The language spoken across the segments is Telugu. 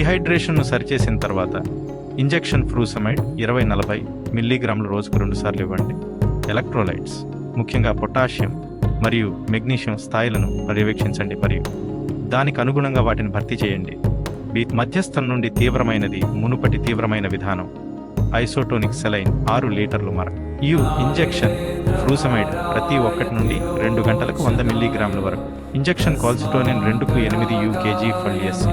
డిహైడ్రేషన్ను సరిచేసిన తర్వాత ఇంజెక్షన్ ఫ్రూసమైడ్ 20-40 మిల్లీగ్రాములు రోజుకు 2 సార్లు ఇవ్వండి. ఎలక్ట్రోలైట్స్ ముఖ్యంగా పొటాషియం మరియు మెగ్నీషియం స్థాయిలను పర్యవేక్షించండి మరియు దానికి అనుగుణంగా వాటిని భర్తీ చేయండి. మధ్యస్థం నుండి తీవ్రమైనది మునుపటి తీవ్రమైన విధానం ఐసోటోనిక్ సెలైన్ 6 లీటర్లు ఇంజెక్షన్ ఫ్రూసమైడ్ ప్రతి 1 నుండి 2 గంటలకు 100 మిల్లీగ్రాముల వరకు. ఇంజెక్షన్ కాల్సిటోనిన్ 2కు 8 UKG ఫల్డిఎస్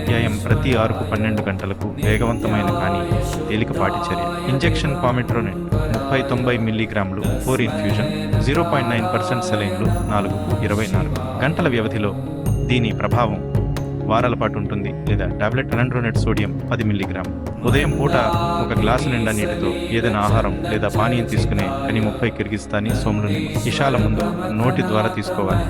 వ్యాయామం ప్రతి 6కు 12 గంటలకు వేగవంతమైన కానీ తేలికపాటి చర్య. ఇంజెక్షన్ పామెట్రోనిన్ 30-90 మిల్లీగ్రాములు 4 ఇన్ఫ్యూజన్ 0.9% సెలైన్లు 4కు 24 గంటల వ్యవధిలో. దీని ప్రభావం వారాల పాటు ఉంటుంది. లేదా టాబ్లెట్ అనండ్రోనెట్ సోడియం 10 మిల్లీగ్రాములు. ఉదయం పూట 1 గ్లాసు నిండా నీటితో ఏదైనా ఆహారం లేదా పానీయం తీసుకునే కని 30 కిర్గిస్తానీ సోములు నిమిషాల ముందు నోటి ద్వారా తీసుకోవాలి.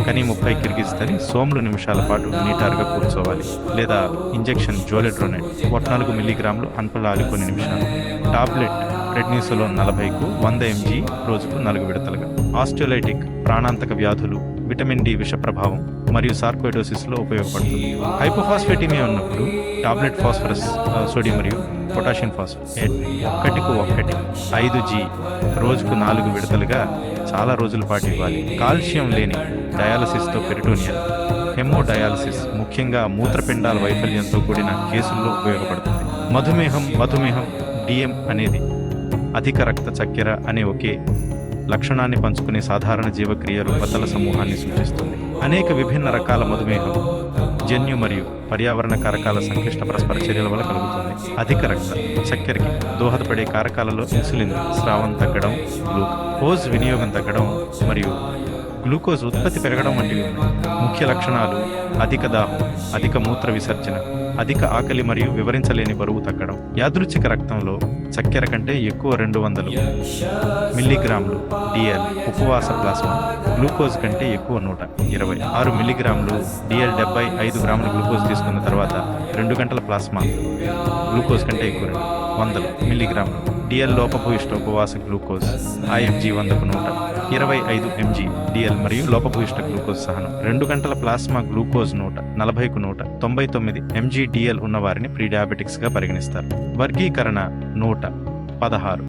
కని 30 కిర్గిస్తానీ సోములు నిమిషాల పాటు నీటారుగా కూర్చోవాలి. లేదా ఇంజెక్షన్ జోలెడ్రోనెట్ 14 మిల్లీగ్రాములు అన్పలాలి కొన్ని నిమిషాలు. టాబ్లెట్ ప్రెడ్నిసోలోన్ 40కు 100 mg రోజుకు 4 విడతలుగా. ఆస్టియోలైటిక్ ప్రాణాంతక వ్యాధులు, విటమిన్ డి విష ప్రభావం మరియు సార్కోయిడోసిస్లో ఉపయోగపడుతుంది. హైపోఫాస్ఫేటిమియా ఉన్నప్పుడు టాబ్లెట్ ఫాస్ఫరస్ సోడియం మరియు పొటాషియం ఫాస్ఫేట్ 1:1 5g రోజుకు 4 విడతలుగా చాలా రోజుల పాటు ఇవ్వాలి. కాల్షియం లేని డయాలసిస్తో పెరిటోనియల్ హెమోడయాలసిస్ ముఖ్యంగా మూత్రపిండాల వైఫల్యంతో కూడిన కేసుల్లో ఉపయోగపడుతుంది. మధుమేహం డిఎం అనేది అధిక రక్త చక్కెర అనే ఒకే లక్షణాన్ని పంచుకునే సాధారణ జీవక్రియ రుగ్మతల సమూహాన్ని సూచిస్తుంది. అనేక విభిన్న రకాల మధుమేహం జన్యు మరియు పర్యావరణ కారకాల సంక్లిష్ట పరస్పర చర్యల వల్ల కలుగుతుంది. అధిక రక్త చక్కెరకి దోహదపడే కారకాలలో ఇన్సులిన్ స్రావం తగ్గడం, గ్లూకోజ్ వినియోగం తగ్గడం మరియు గ్లూకోజ్ ఉత్పత్తి పెరగడం వంటివి ఉన్నాయి. ముఖ్య లక్షణాలు అధిక దాహం, అధిక మూత్ర విసర్జన, అధిక ఆకలి మరియు వివరించలేని బరువు తగ్గడం. యాదృచ్ఛిక రక్తంలో చక్కెర కంటే ఎక్కువ 200 మిల్లీగ్రాములు డిఎల్ ఉపవాస ప్లాస్మా, గ్లూకోజ్ కంటే ఎక్కువ 126 మిల్లీగ్రాములు డిఎల్ 75 గ్రాముల గ్లూకోజ్ తీసుకున్న తర్వాత 2 గంటల ప్లాస్మా గ్లూకోజ్ కంటే ఎక్కువ 100 మిల్లీగ్రాములు డిఎల్ లోపభూయిష్ట ఉపవాస గ్లూకోజ్ ఐఎఫ్జి 100కు 125 mg డిఎల్ మరియు లోపభూయిష్ట గ్లూకోజ్ సహనం. 2 గంటల ప్లాస్మా గ్లూకోజ్ 140కు 199 mg డిఎల్ ఉన్నవారిని ప్రీ డయాబెటిక్స్ గా పరిగణిస్తారు. వర్గీకరణ 116